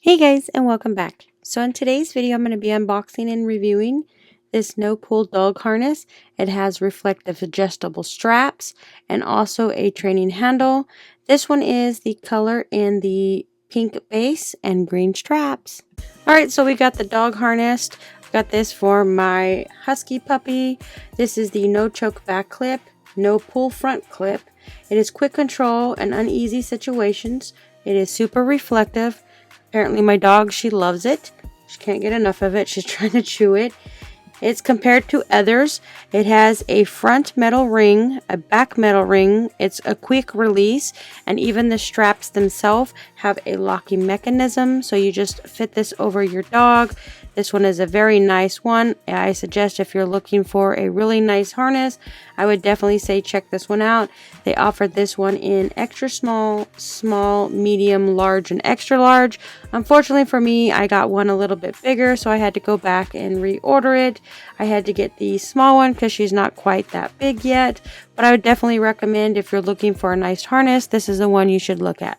Hey guys, and welcome back. So in today's video I'm going to be unboxing and reviewing this no pull dog harness. It has reflective adjustable straps and also a training handle. This one is the color in the pink base and green straps. Alright, so we got the dog harness. Got this for my husky puppy. This is the no choke back clip, no pull front clip. It is quick control in uneasy situations. It is super reflective. Apparently my dog, she loves it. She can't get enough of it. She's trying to chew it. It's compared to others. It has a front metal ring, a back metal ring. It's a quick release, and even the straps themselves have a locking mechanism. So you just fit this over your dog. This one is a very nice one. I suggest if you're looking for a really nice harness, I would definitely say check this one out. They offered this one in extra small, small, medium, large, and extra large. Unfortunately for me, I got one a little bit bigger, so I had to go back and reorder it. I had to get the small one because she's not quite that big yet, but I would definitely recommend if you're looking for a nice harness, this is the one you should look at.